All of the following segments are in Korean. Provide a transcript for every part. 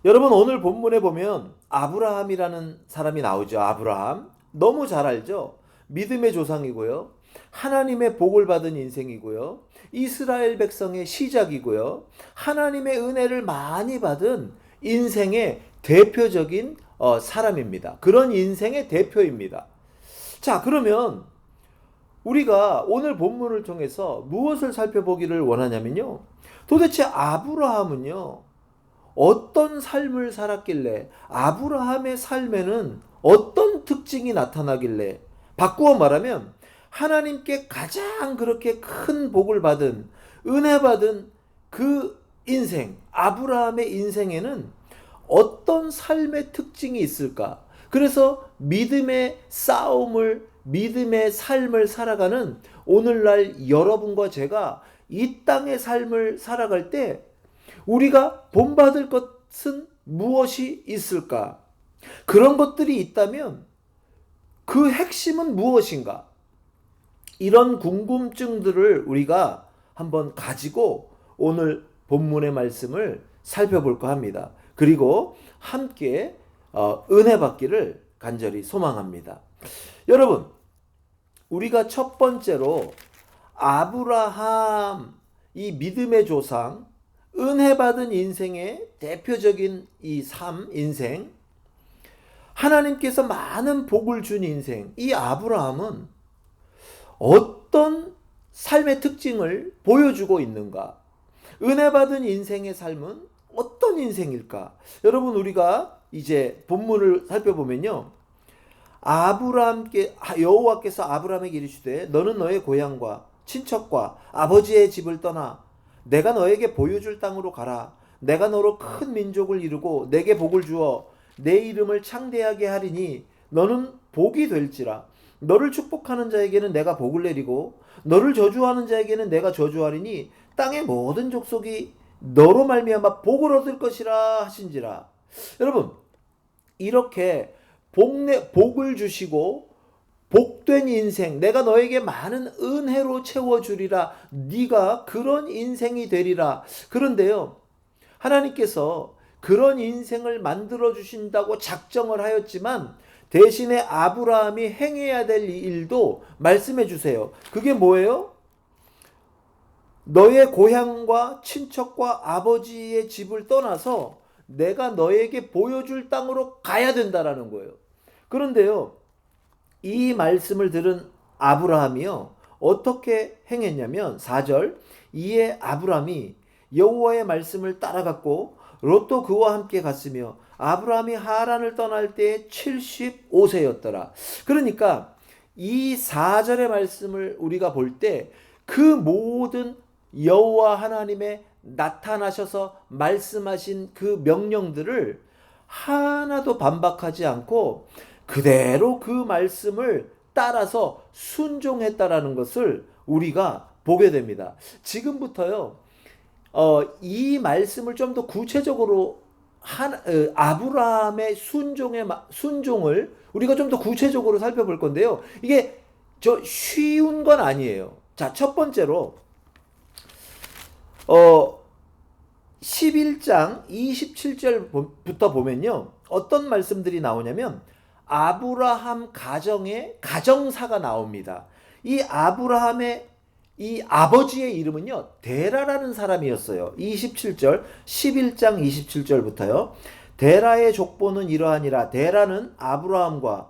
여러분, 오늘 본문에 보면 아브라함이라는 사람이 나오죠. 아브라함. 너무 잘 알죠? 믿음의 조상이고요. 하나님의 복을 받은 인생이고요. 이스라엘 백성의 시작이고요. 하나님의 은혜를 많이 받은 인생의 대표적인 사람입니다. 그런 인생의 대표입니다. 자, 그러면 우리가 오늘 본문을 통해서 무엇을 살펴보기를 원하냐면요. 도대체 아브라함은요, 어떤 삶을 살았길래, 아브라함의 삶에는 어떤 특징이 나타나길래, 바꾸어 말하면 하나님께 가장 그렇게 큰 복을 받은, 은혜 받은 그 인생, 아브라함의 인생에는 어떤 삶의 특징이 있을까? 그래서 믿음의 싸움을, 믿음의 삶을 살아가는 오늘날 여러분과 제가 이 땅의 삶을 살아갈 때 우리가 본받을 것은 무엇이 있을까? 그런 것들이 있다면 그 핵심은 무엇인가? 이런 궁금증들을 우리가 한번 가지고 오늘 본문의 말씀을 살펴볼까 합니다. 그리고 함께 은혜 받기를 간절히 소망합니다. 여러분, 우리가 첫 번째로 아브라함, 이 믿음의 조상, 은혜 받은 인생의 대표적인 이 인생, 하나님께서 많은 복을 준 인생, 이 아브라함은 어떤 삶의 특징을 보여주고 있는가? 은혜 받은 인생의 삶은 어떤 인생일까? 여러분, 우리가 이제 본문을 살펴보면요. 여호와께서 아브라함에게 이르시되 너는 너의 고향과 친척과 아버지의 집을 떠나 내가 너에게 보여줄 땅으로 가라. 내가 너로 큰 민족을 이루고 내게 복을 주어 내 이름을 창대하게 하리니 너는 복이 될지라. 너를 축복하는 자에게는 내가 복을 내리고 너를 저주하는 자에게는 내가 저주하리니 땅의 모든 족속이 너로 말미암아 복을 얻을 것이라 하신지라. 여러분, 이렇게 복을 주시고 복된 인생, 내가 너에게 많은 은혜로 채워주리라. 네가 그런 인생이 되리라. 그런데요, 하나님께서 그런 인생을 만들어 주신다고 작정을 하였지만 대신에 아브라함이 행해야 될 일도 말씀해 주세요. 그게 뭐예요? 너의 고향과 친척과 아버지의 집을 떠나서 내가 너에게 보여줄 땅으로 가야 된다라는 거예요. 그런데요, 이 말씀을 들은 아브라함이요, 어떻게 행했냐면 4절, 이에 아브라함이 여호와의 말씀을 따라갔고 롯도 그와 함께 갔으며 아브라함이 하란을 떠날 때 75세였더라. 그러니까 이 4절의 말씀을 우리가 볼 때 그 모든 여호와 하나님의 나타나셔서 말씀하신 그 명령들을 하나도 반박하지 않고 그대로 그 말씀을 따라서 순종했다라는 것을 우리가 보게 됩니다. 지금부터요, 이 말씀을 좀 더 구체적으로 아브라함의 순종을 우리가 좀 더 구체적으로 살펴볼 건데요. 이게 쉬운 건 아니에요. 자, 첫 번째로 11장 27절부터 보면요, 어떤 말씀들이 나오냐면 아브라함 가정의 가정사가 나옵니다. 이 아브라함의 이 아버지의 이름은요, 데라라는 사람이었어요. 11장 27절부터요. 데라의 족보는 이러하니라. 데라는 아브람과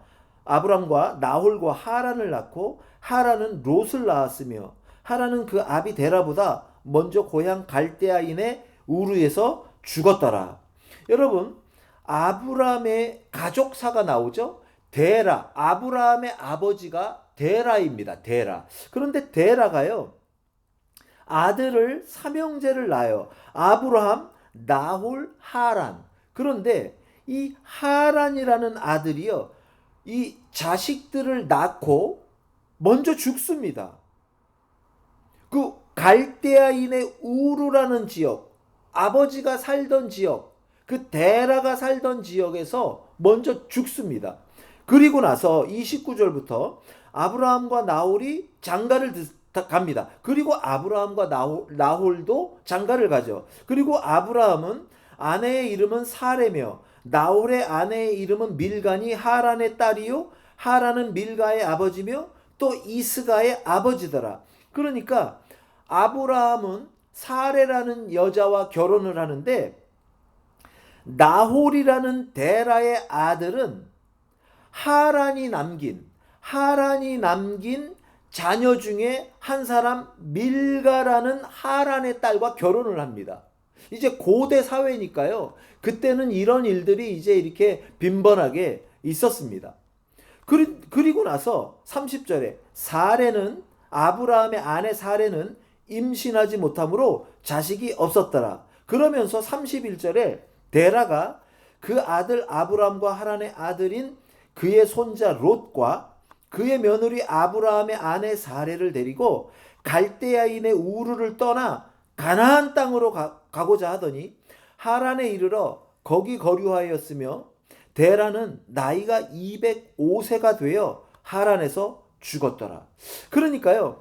나홀과 하란을 낳고 하란은 롯을 낳았으며 하란은 그 아비 데라보다 먼저 고향 갈대아인의 우르에서 죽었더라. 여러분, 아브라함의 가족사가 나오죠. 데라, 아브라함의 아버지가 데라입니다. 데라. 그런데 데라가요, 아들을 삼형제를 낳아요. 아브라함, 나홀, 하란. 그런데 이 하란이라는 아들이요, 이 자식들을 낳고 먼저 죽습니다. 그 갈대아인의 우르라는 지역, 아버지가 살던 지역, 그 데라가 살던 지역에서 먼저 죽습니다. 그리고 나서 29절부터 아브라함과 나홀이 장가를 갑니다. 그리고 아브라함과 나홀도 장가를 가죠. 그리고 아브라함은 아내의 이름은 사레며 나홀의 아내의 이름은 밀가니 하란의 딸이요 하란은 밀가의 아버지며 또 이스가의 아버지더라. 그러니까 아브라함은 사레라는 여자와 결혼을 하는데 나홀이라는 데라의 아들은 하란이 남긴 자녀 중에 한 사람 밀가라는 하란의 딸과 결혼을 합니다. 이제 고대 사회니까요. 그때는 이런 일들이 이제 이렇게 빈번하게 있었습니다. 그리고 나서 30절에 아브라함의 아내 사레는 임신하지 못하므로 자식이 없었더라. 그러면서 31절에 데라가 그 아들 아브라함과 하란의 아들인 그의 손자 롯과 그의 며느리 아브라함의 아내 사레를 데리고 갈대아인의 우르를 떠나 가나안 땅으로 가고자 하더니 하란에 이르러 거기 거류하였으며 데라는 나이가 205세가 되어 하란에서 죽었더라. 그러니까요,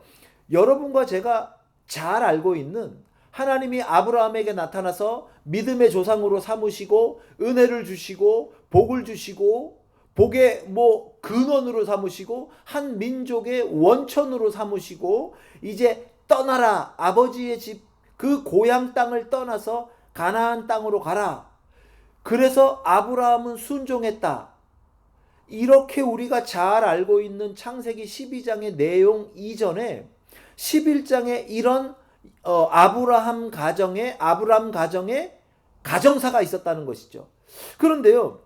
여러분과 제가 잘 알고 있는 하나님이 아브라함에게 나타나서 믿음의 조상으로 삼으시고 은혜를 주시고 복을 주시고 복의 근원으로 삼으시고 한 민족의 원천으로 삼으시고 이제 떠나라, 아버지의 집 그 고향 땅을 떠나서 가나안 땅으로 가라. 그래서 아브라함은 순종했다. 이렇게 우리가 잘 알고 있는 창세기 12장의 내용 이전에 11장에 이런 아브라함 가정에 가정사가 있었다는 것이죠. 그런데요,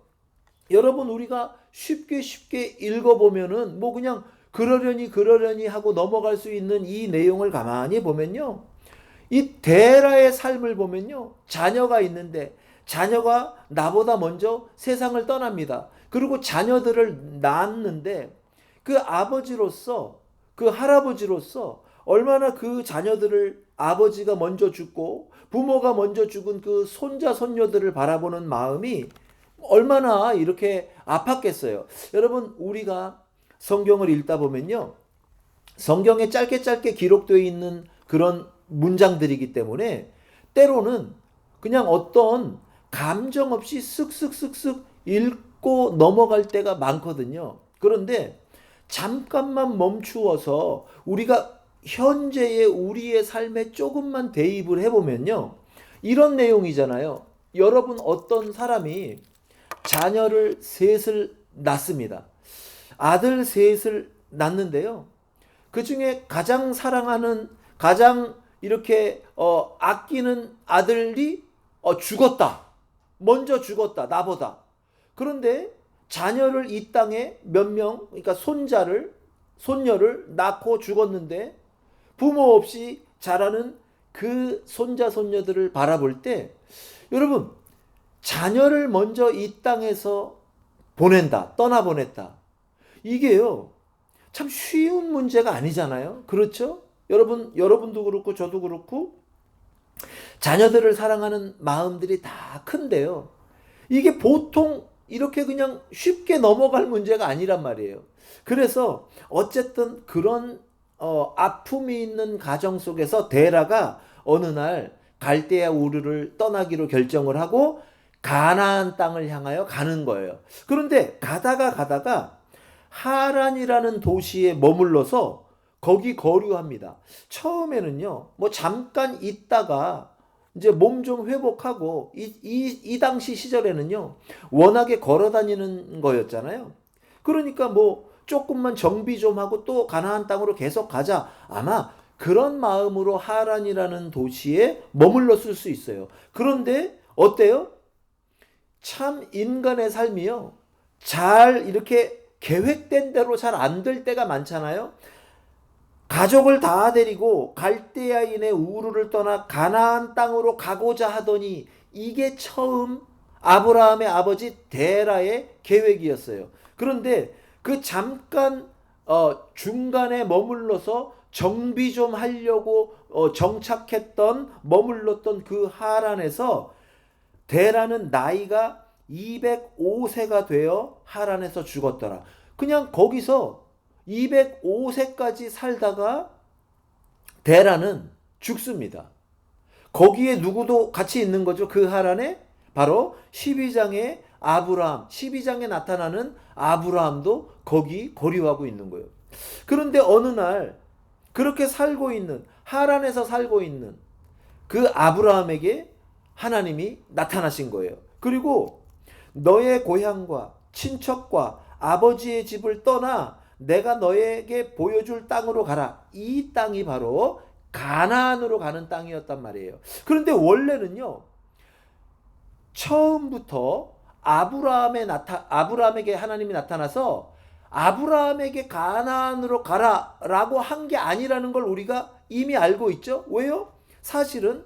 여러분, 우리가 쉽게 읽어보면은 그냥 그러려니 하고 넘어갈 수 있는 이 내용을 가만히 보면요, 이 데라의 삶을 보면요, 자녀가 있는데 자녀가 나보다 먼저 세상을 떠납니다. 그리고 자녀들을 낳았는데 그 아버지로서, 그 할아버지로서 얼마나 그 자녀들을 아버지가 먼저 죽고 부모가 먼저 죽은 그 손자 손녀들을 바라보는 마음이 얼마나 이렇게 아팠겠어요. 여러분, 우리가 성경을 읽다 보면요, 성경에 짧게 기록되어 있는 그런 문장들이기 때문에 때로는 그냥 어떤 감정 없이 쓱쓱 읽고 넘어갈 때가 많거든요. 그런데 잠깐만 멈추어서 우리가 현재의 우리의 삶에 조금만 대입을 해보면요, 이런 내용이잖아요. 여러분, 어떤 사람이 자녀를 셋을 낳습니다. 아들 셋을 낳는데요, 그 중에 가장 사랑하는, 가장 이렇게 아끼는 아들이 죽었다. 먼저 죽었다, 나보다. 그런데 자녀를 이 땅에 몇 명, 그러니까 손녀를 낳고 죽었는데 부모 없이 자라는 그 손자 손녀들을 바라볼 때, 여러분, 자녀를 먼저 이 땅에서 떠나보냈다. 이게요, 참 쉬운 문제가 아니잖아요. 그렇죠? 여러분도 그렇고 저도 그렇고 자녀들을 사랑하는 마음들이 다 큰데요, 이게 보통 이렇게 그냥 쉽게 넘어갈 문제가 아니란 말이에요. 그래서 어쨌든 그런 아픔이 있는 가정 속에서 데라가 어느 날 갈대아 우르를 떠나기로 결정을 하고 가나안 땅을 향하여 가는 거예요. 그런데 가다가 하란이라는 도시에 머물러서 거기 거류합니다. 처음에는요, 잠깐 있다가 이제 몸 좀 회복하고 이 당시 시절에는요, 워낙에 걸어 다니는 거였잖아요. 그러니까 조금만 정비 좀 하고 또 가나안 땅으로 계속 가자, 아마 그런 마음으로 하란이라는 도시에 머물렀을 수 있어요. 그런데 어때요? 참 인간의 삶이요, 잘 이렇게 계획된 대로 잘 안 될 때가 많잖아요. 가족을 다 데리고 갈대아인의 우르를 떠나 가나안 땅으로 가고자 하더니 이게 처음 아브라함의 아버지 데라의 계획이었어요. 그런데 그 잠깐 중간에 머물러서 정비 좀 하려고 머물렀던 그 하란에서 데라는 나이가 205세가 되어 하란에서 죽었더라. 그냥 거기서 205세까지 살다가 데라는 죽습니다. 거기에 누구도 같이 있는 거죠. 그 하란에 바로 12장의 아브라함, 12장에 나타나는 아브라함도 거기 거류하고 있는 거예요. 그런데 어느 날 그렇게 살고 있는, 하란에서 살고 있는 그 아브라함에게 하나님이 나타나신 거예요. 그리고 너의 고향과 친척과 아버지의 집을 떠나 내가 너에게 보여줄 땅으로 가라. 이 땅이 바로 가나안으로 가는 땅이었단 말이에요. 그런데 원래는요, 처음부터 아브라함에게 하나님이 나타나서 아브라함에게 가나안으로 가라라고 한 게 아니라는 걸 우리가 이미 알고 있죠. 왜요? 사실은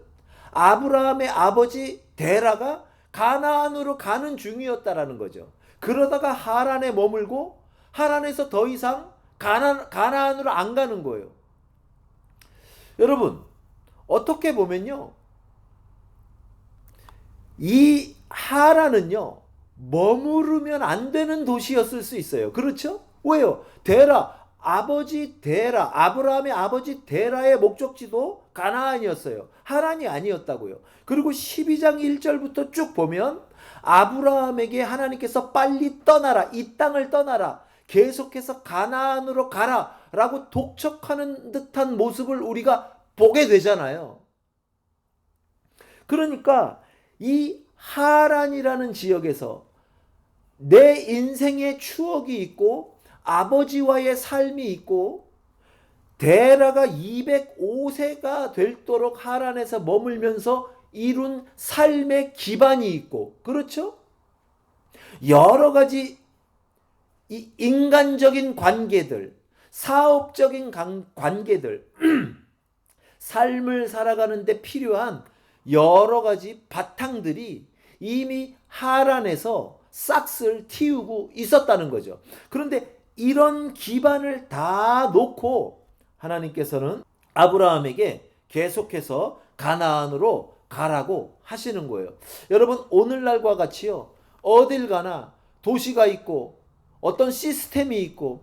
아브라함의 아버지 데라가 가나안으로 가는 중이었다라는 거죠. 그러다가 하란에 머물고 하란에서 더 이상 가나안으로 안 가는 거예요. 여러분, 어떻게 보면요, 이 하란은요, 머무르면 안 되는 도시였을 수 있어요. 그렇죠? 왜요? 아브라함의 아버지 데라의 목적지도 가나안이었어요. 하란이 아니었다고요. 그리고 12장 1절부터 쭉 보면 아브라함에게 하나님께서 빨리 떠나라, 이 땅을 떠나라, 계속해서 가나안으로 가라 라고 독촉하는 듯한 모습을 우리가 보게 되잖아요. 그러니까 이 하란이라는 지역에서 내 인생의 추억이 있고 아버지와의 삶이 있고 데라가 205세가 되도록 하란에서 머물면서 이룬 삶의 기반이 있고, 그렇죠? 여러 가지 이 인간적인 관계들, 사업적인 관계들, 삶을 살아가는데 필요한 여러 가지 바탕들이 이미 하란에서 싹쓸 틔우고 있었다는 거죠. 그런데 이런 기반을 다 놓고 하나님께서는 아브라함에게 계속해서 가나안으로 가라고 하시는 거예요. 여러분, 오늘날과 같이요, 어딜 가나 도시가 있고 어떤 시스템이 있고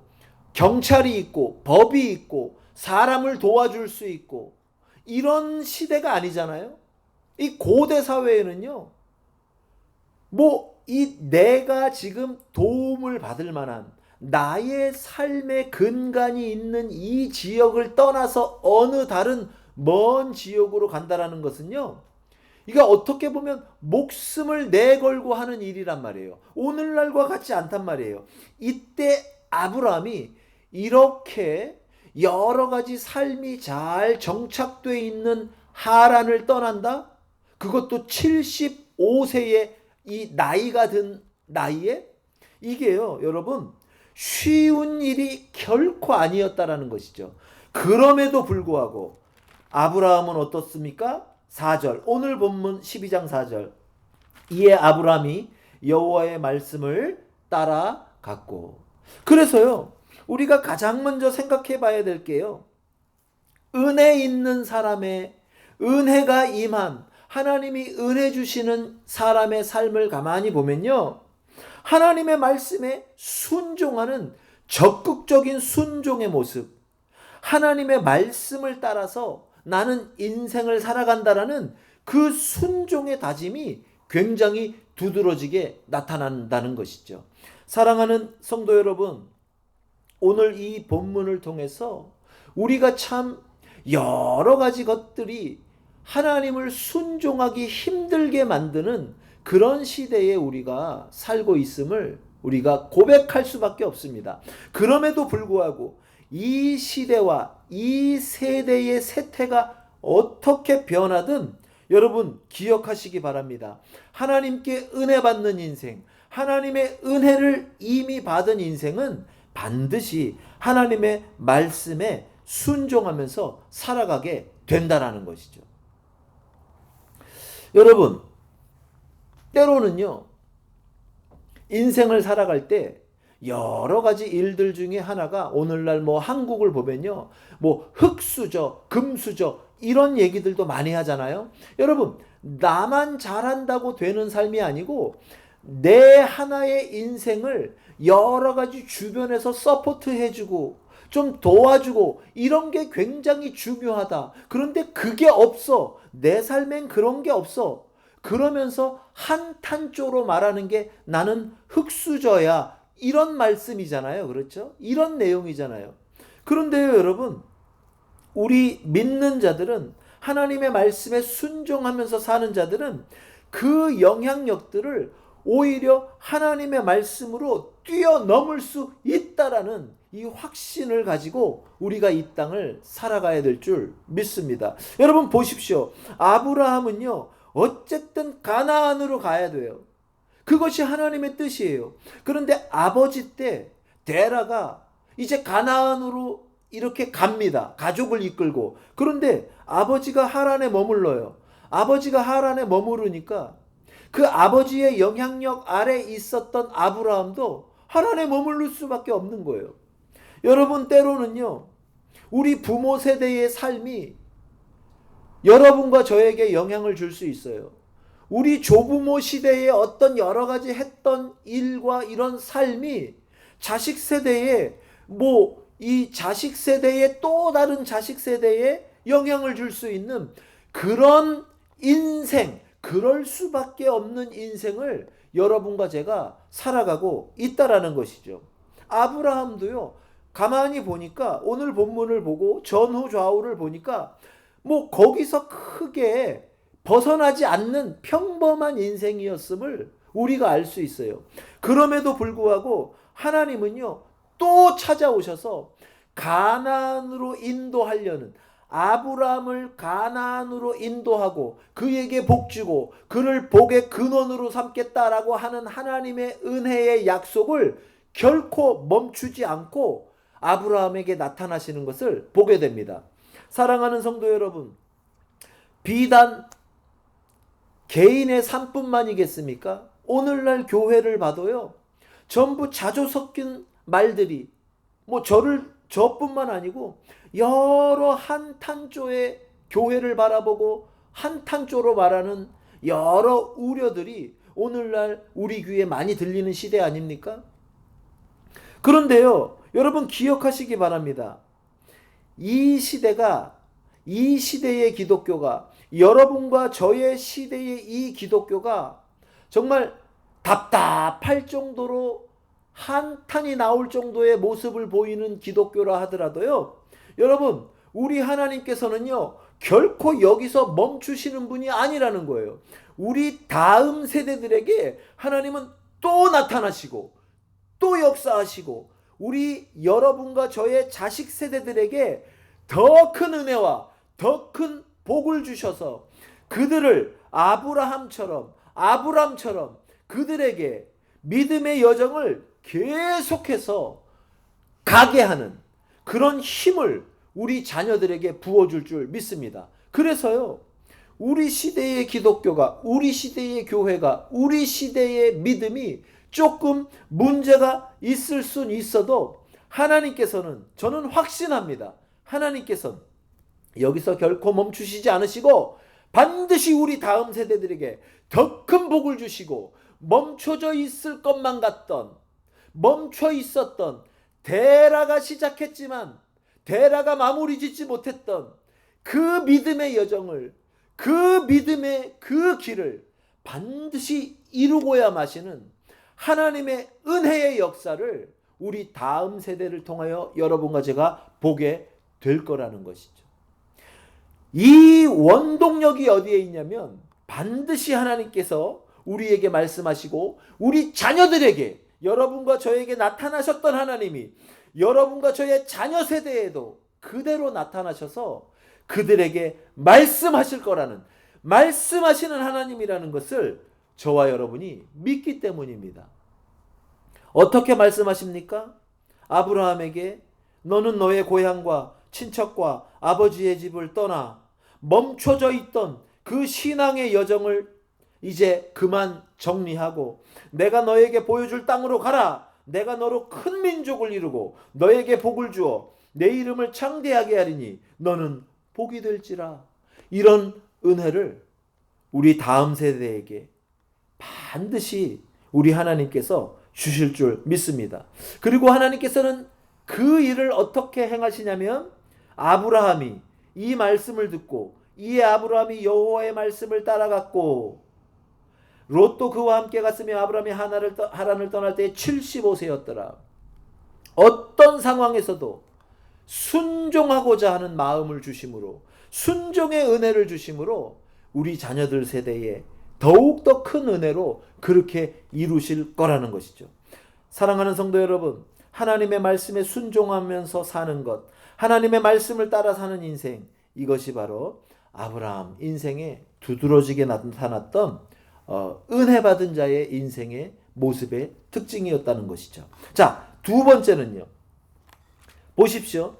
경찰이 있고 법이 있고 사람을 도와줄 수 있고 이런 시대가 아니잖아요. 이 고대 사회에는요, 내가 지금 도움을 받을 만한 나의 삶의 근간이 있는 이 지역을 떠나서 어느 다른 먼 지역으로 간다라는 것은요, 이게 어떻게 보면 목숨을 내걸고 하는 일이란 말이에요. 오늘날과 같지 않단 말이에요. 이때 아브라함이 이렇게 여러 가지 삶이 잘 정착되어 있는 하란을 떠난다? 그것도 75세의 이 나이가 든 나이에? 이게요, 여러분, 쉬운 일이 결코 아니었다라는 것이죠. 그럼에도 불구하고 아브라함은 어떻습니까? 4절, 오늘 본문 12장 4절. 이에 아브라함이 여호와의 말씀을 따라갔고. 그래서요, 우리가 가장 먼저 생각해 봐야 될 게요, 은혜 있는 사람의, 은혜가 임한, 하나님이 은혜 주시는 사람의 삶을 가만히 보면요, 하나님의 말씀에 순종하는 적극적인 순종의 모습, 하나님의 말씀을 따라서 나는 인생을 살아간다라는 그 순종의 다짐이 굉장히 두드러지게 나타난다는 것이죠. 사랑하는 성도 여러분, 오늘 이 본문을 통해서 우리가 참 여러 가지 것들이 하나님을 순종하기 힘들게 만드는 그런 시대에 우리가 살고 있음을 우리가 고백할 수밖에 없습니다. 그럼에도 불구하고 이 시대와 이 세대의 세태가 어떻게 변하든 여러분 기억하시기 바랍니다. 하나님께 은혜 받는 인생, 하나님의 은혜를 이미 받은 인생은 반드시 하나님의 말씀에 순종하면서 살아가게 된다라는 것이죠. 여러분, 때로는요, 인생을 살아갈 때 여러 가지 일들 중에 하나가, 오늘날 한국을 보면요, 흑수저, 금수저 이런 얘기들도 많이 하잖아요. 여러분, 나만 잘한다고 되는 삶이 아니고 내 하나의 인생을 여러 가지 주변에서 서포트해주고 좀 도와주고 이런 게 굉장히 중요하다. 그런데 그게 없어. 내 삶엔 그런 게 없어. 그러면서 한탄조로 말하는 게 나는 흙수저야. 이런 말씀이잖아요. 그렇죠? 이런 내용이잖아요. 그런데요, 여러분, 우리 믿는 자들은, 하나님의 말씀에 순종하면서 사는 자들은 그 영향력들을 오히려 하나님의 말씀으로 뛰어넘을 수 있다라는 이 확신을 가지고 우리가 이 땅을 살아가야 될 줄 믿습니다. 여러분 보십시오. 아브라함은요, 어쨌든 가나안으로 가야 돼요. 그것이 하나님의 뜻이에요. 그런데 아버지 때 데라가 이제 가나안으로 이렇게 갑니다. 가족을 이끌고. 그런데 아버지가 하란에 머물러요. 아버지가 하란에 머무르니까 그 아버지의 영향력 아래 있었던 아브라함도 하란에 머무를 수밖에 없는 거예요. 여러분, 때로는요, 우리 부모 세대의 삶이 여러분과 저에게 영향을 줄 수 있어요. 우리 조부모 시대에 어떤 여러 가지 했던 일과 이런 삶이 자식 세대에 이 자식 세대의 또 다른 자식 세대에 영향을 줄 수 있는 그런 인생, 그럴 수밖에 없는 인생을 여러분과 제가 살아가고 있다라는 것이죠. 아브라함도요, 가만히 보니까 오늘 본문을 보고 전후 좌우를 보니까 거기서 크게 벗어나지 않는 평범한 인생이었음을 우리가 알 수 있어요. 그럼에도 불구하고 하나님은요, 또 찾아오셔서 가나안으로 인도하려는, 아브라함을 가나안으로 인도하고 그에게 복주고 그를 복의 근원으로 삼겠다라고 하는 하나님의 은혜의 약속을 결코 멈추지 않고 아브라함에게 나타나시는 것을 보게 됩니다. 사랑하는 성도 여러분, 비단 개인의 삶뿐만이겠습니까? 오늘날 교회를 봐도요, 전부 자조 섞인 말들이 저뿐만 아니고 여러 한탄조의 교회를 바라보고 한탄조로 말하는 여러 우려들이 오늘날 우리 귀에 많이 들리는 시대 아닙니까? 그런데요, 여러분 기억하시기 바랍니다. 이 시대의 기독교가, 여러분과 저의 시대의 이 기독교가 정말 답답할 정도로 한탄이 나올 정도의 모습을 보이는 기독교라 하더라도요, 여러분, 우리 하나님께서는요, 결코 여기서 멈추시는 분이 아니라는 거예요. 우리 다음 세대들에게 하나님은 또 나타나시고 또 역사하시고 우리 여러분과 저의 자식 세대들에게 더 큰 은혜와 더 큰 복을 주셔서 그들을 아브라함처럼 그들에게 믿음의 여정을 계속해서 가게 하는 그런 힘을 우리 자녀들에게 부어줄 줄 믿습니다. 그래서요, 우리 시대의 기독교가, 우리 시대의 교회가, 우리 시대의 믿음이 조금 문제가 있을 순 있어도 하나님께서는, 저는 확신합니다, 하나님께서는 여기서 결코 멈추시지 않으시고 반드시 우리 다음 세대들에게 더 큰 복을 주시고, 멈춰져 있을 것만 같던, 멈춰 있었던, 데라가 시작했지만 데라가 마무리 짓지 못했던 그 믿음의 여정을, 그 믿음의 그 길을 반드시 이루고야 마시는 하나님의 은혜의 역사를 우리 다음 세대를 통하여 여러분과 제가 보게 될 거라는 것이죠. 이 원동력이 어디에 있냐면 반드시 하나님께서 우리에게 말씀하시고 우리 자녀들에게, 여러분과 저에게 나타나셨던 하나님이 여러분과 저의 자녀 세대에도 그대로 나타나셔서 그들에게 말씀하실 거라는, 말씀하시는 하나님이라는 것을 저와 여러분이 믿기 때문입니다. 어떻게 말씀하십니까? 아브라함에게 너는 너의 고향과 친척과 아버지의 집을 떠나 멈춰져 있던 그 신앙의 여정을 이제 그만 정리하고 내가 너에게 보여줄 땅으로 가라. 내가 너로 큰 민족을 이루고 너에게 복을 주어 내 이름을 창대하게 하리니 너는 복이 될지라. 이런 은혜를 우리 다음 세대에게 반드시 우리 하나님께서 주실 줄 믿습니다. 그리고 하나님께서는 그 일을 어떻게 행하시냐면, 아브라함이 이 말씀을 듣고, 이에 아브라함이 여호와의 말씀을 따라갔고 롯도 그와 함께 갔으며 아브라함이 하란을 떠날 때에 75세였더라. 어떤 상황에서도 순종하고자 하는 마음을 주심으로, 순종의 은혜를 주심으로 우리 자녀들 세대에 더욱더 큰 은혜로 그렇게 이루실 거라는 것이죠. 사랑하는 성도 여러분, 하나님의 말씀에 순종하면서 사는 것, 하나님의 말씀을 따라 사는 인생, 이것이 바로 아브라함 인생에 두드러지게 나타났던 은혜 받은 자의 인생의 모습의 특징이었다는 것이죠. 자, 두 번째는요. 보십시오.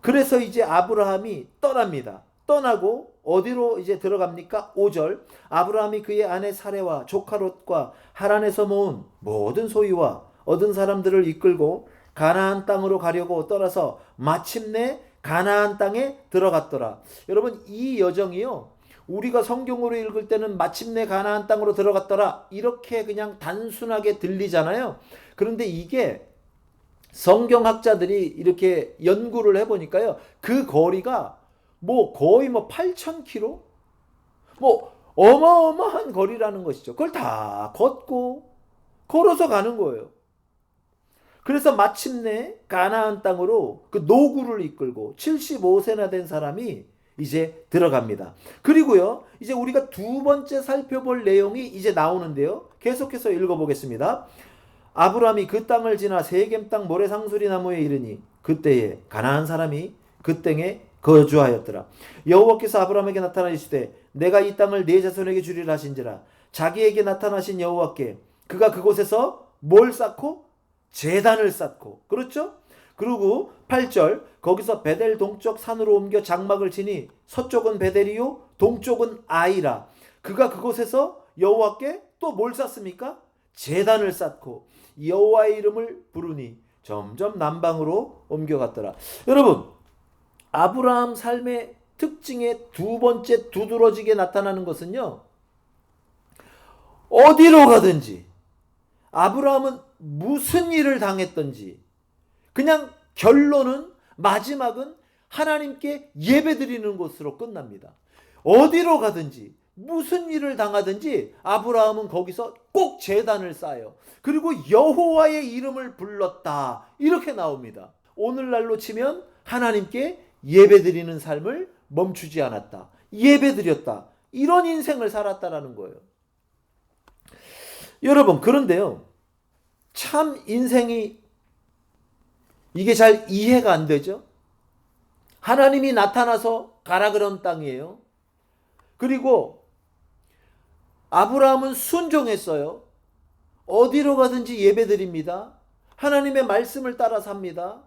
그래서 이제 아브라함이 떠납니다. 떠나고 어디로 이제 들어갑니까? 5절. 아브라함이 그의 아내 사레와 조카 롯과 하란에서 모은 모든 소유와 얻은 사람들을 이끌고 가나안 땅으로 가려고 떠나서 마침내 가나안 땅에 들어갔더라. 여러분, 이 여정이요, 우리가 성경으로 읽을 때는 마침내 가나안 땅으로 들어갔더라 이렇게 그냥 단순하게 들리잖아요. 그런데 이게 성경학자들이 이렇게 연구를 해보니까요, 그 거리가 거의 8,000km? 어마어마한 거리라는 것이죠. 그걸 다 걷고 걸어서 가는 거예요. 그래서 마침내 가나안 땅으로 그 노구를 이끌고 75세나 된 사람이 이제 들어갑니다. 그리고요, 이제 우리가 두 번째 살펴볼 내용이 이제 나오는데요. 계속해서 읽어보겠습니다. 아브라함이 그 땅을 지나 세겜 땅 모래상수리 나무에 이르니 그때에 가나안 사람이 그 땅에 거주하였더라. 여호와께서 아브라함에게 나타나시되 내가 이 땅을 네 자손에게 주리라 하신지라. 자기에게 나타나신 여호와께 그가 그곳에서 뭘 쌓고? 제단을 쌓고. 그렇죠? 그리고 8절, 거기서 베델 동쪽 산으로 옮겨 장막을 치니 서쪽은 베델이요 동쪽은 아이라. 그가 그곳에서 여호와께 또 뭘 쌓습니까? 제단을 쌓고 여호와의 이름을 부르니 점점 남방으로 옮겨갔더라. 여러분, 아브라함 삶의 특징의 두 번째 두드러지게 나타나는 것은요, 어디로 가든지 아브라함은 무슨 일을 당했든지 그냥 결론은, 마지막은 하나님께 예배드리는 것으로 끝납니다. 어디로 가든지 무슨 일을 당하든지 아브라함은 거기서 꼭 제단을 쌓아요. 그리고 여호와의 이름을 불렀다 이렇게 나옵니다. 오늘날로 치면 하나님께 예배드리는 삶을 멈추지 않았다, 예배드렸다, 이런 인생을 살았다라는 거예요. 여러분, 그런데요, 참 인생이 이게 잘 이해가 안 되죠. 하나님이 나타나서 가라 그런 땅이에요. 그리고 아브라함은 순종했어요. 어디로 가든지 예배드립니다. 하나님의 말씀을 따라 삽니다.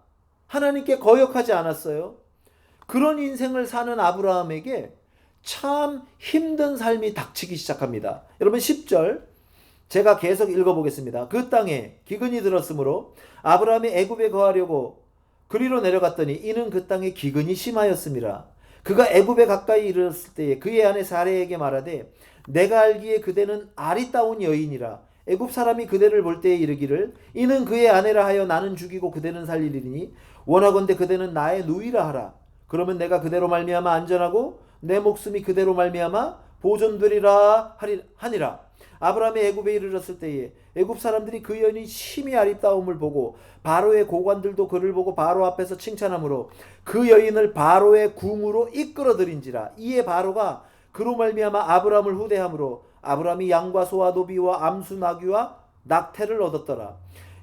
하나님께 거역하지 않았어요. 그런 인생을 사는 아브라함에게 참 힘든 삶이 닥치기 시작합니다. 여러분, 10절 제가 계속 읽어보겠습니다. 그 땅에 기근이 들었으므로 아브라함이 애굽에 거하려고 그리로 내려갔더니 이는 그 땅에 기근이 심하였습니다. 그가 애굽에 가까이 이르렀을 때에 그의 아내 사레에게 말하되 내가 알기에 그대는 아리따운 여인이라. 애굽 사람이 그대를 볼 때에 이르기를 이는 그의 아내라 하여 나는 죽이고 그대는 살리리니 원하건대 그대는 나의 누이라 하라. 그러면 내가 그대로 말미암아 안전하고 내 목숨이 그대로 말미암아 보존되리라 하니라. 아브라함이 애굽에 이르렀을 때에 애굽 사람들이 그 여인이 심히 아리따움을 보고 바로의 고관들도 그를 보고 바로 앞에서 칭찬하므로 그 여인을 바로의 궁으로 이끌어들인지라. 이에 바로가 그로 말미암아 아브라함을 후대함으로 아브라함이 양과 소와 노비와 암수 나귀와 낙태를 얻었더라.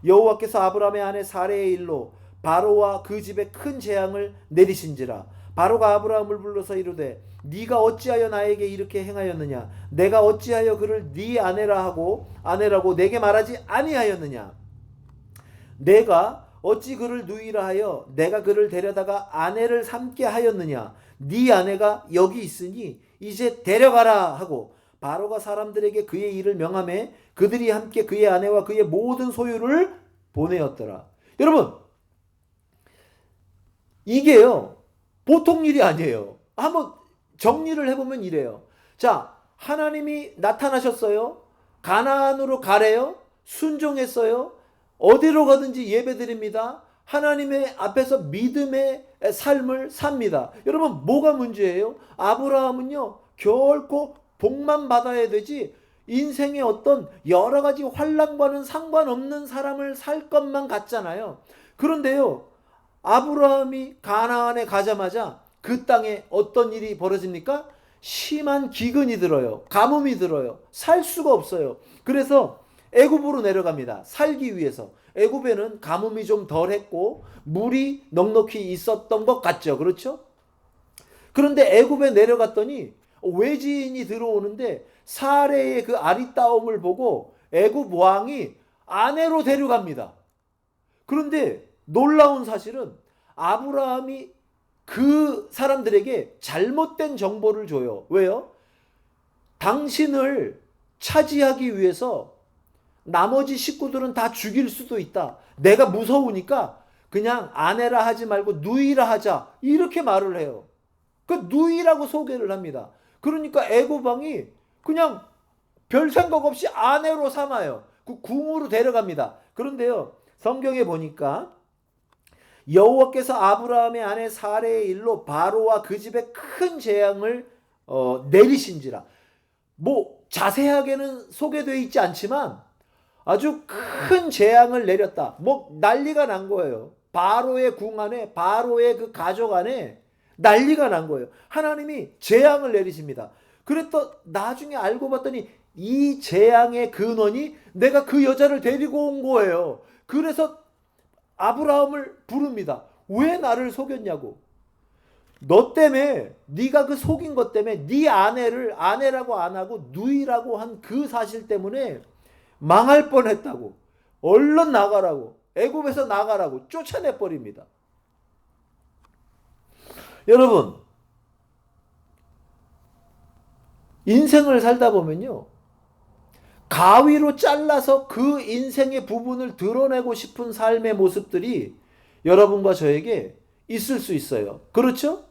여호와께서 아브라함의 아내 사레의 일로 바로와 그 집에 큰 재앙을 내리신지라. 바로가 아브라함을 불러서 이르되 네가 어찌하여 나에게 이렇게 행하였느냐? 내가 어찌하여 그를 네 아내라고 내게 말하지 아니하였느냐? 내가 어찌 그를 누이라 하여 내가 그를 데려다가 아내를 삼게 하였느냐? 네 아내가 여기 있으니 이제 데려가라 하고 바로가 사람들에게 그의 일을 명하매 그들이 함께 그의 아내와 그의 모든 소유를 보내었더라. 여러분, 이게요 보통 일이 아니에요. 한번 정리를 해보면 이래요. 자, 하나님이 나타나셨어요. 가나안으로 가래요. 순종했어요. 어디로 가든지 예배드립니다. 하나님의 앞에서 믿음의 삶을 삽니다. 여러분, 뭐가 문제예요? 아브라함은요 결코 복만 받아야 되지 인생의 어떤 여러 가지 환난과는 상관없는 사람을 살 것만 같잖아요. 그런데요, 아브라함이 가나안에 가자마자 그 땅에 어떤 일이 벌어집니까? 심한 기근이 들어요. 가뭄이 들어요. 살 수가 없어요. 그래서 애굽으로 내려갑니다. 살기 위해서. 애굽에는 가뭄이 좀 덜했고 물이 넉넉히 있었던 것 같죠. 그렇죠? 그런데 애굽에 내려갔더니 외지인이 들어오는데 사레의 그 아리따움을 보고 애굽 왕이 아내로 데려갑니다. 그런데 놀라운 사실은 아브라함이 그 사람들에게 잘못된 정보를 줘요. 왜요? 당신을 차지하기 위해서 나머지 식구들은 다 죽일 수도 있다. 내가 무서우니까 그냥 아내라 하지 말고 누이라 하자. 이렇게 말을 해요. 그 누이라고 소개를 합니다. 그러니까 애굽 왕이 그냥 별 생각 없이 아내로 삼아요. 그 궁으로 데려갑니다. 그런데요, 성경에 보니까 여호와께서 아브라함의 아내 사레의 일로 바로와 그 집에 큰 재앙을 내리신지라. 뭐 자세하게는 소개되어 있지 않지만 아주 큰 재앙을 내렸다. 뭐 난리가 난 거예요. 바로의 궁 안에, 바로의 그 가족 안에 난리가 난 거예요. 하나님이 재앙을 내리십니다. 그랬더 나중에 알고 봤더니 이 재앙의 근원이 내가 그 여자를 데리고 온 거예요. 그래서 아브라함을 부릅니다. 왜 나를 속였냐고. 너 때문에, 네가 그 속인 것 때문에 네 아내를 아내라고 안 하고 누이라고 한 그 사실 때문에 망할 뻔했다고. 얼른 나가라고. 애굽에서 나가라고 쫓아내 버립니다. 여러분, 인생을 살다 보면요, 가위로 잘라서 그 인생의 부분을 드러내고 싶은 삶의 모습들이 여러분과 저에게 있을 수 있어요. 그렇죠?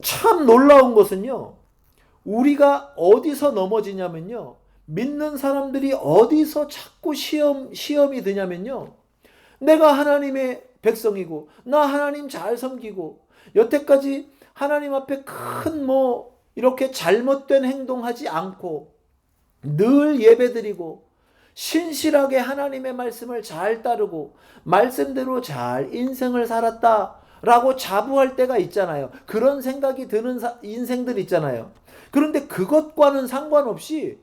참 놀라운 것은요, 우리가 어디서 넘어지냐면요, 믿는 사람들이 어디서 자꾸 시험이 드냐면요, 내가 하나님의 백성이고 나 하나님 잘 섬기고 여태까지 하나님 앞에 큰 이렇게 잘못된 행동하지 않고 늘 예배드리고 신실하게 하나님의 말씀을 잘 따르고 말씀대로 잘 인생을 살았다라고 자부할 때가 있잖아요. 그런 생각이 드는 인생들 있잖아요. 그런데 그것과는 상관없이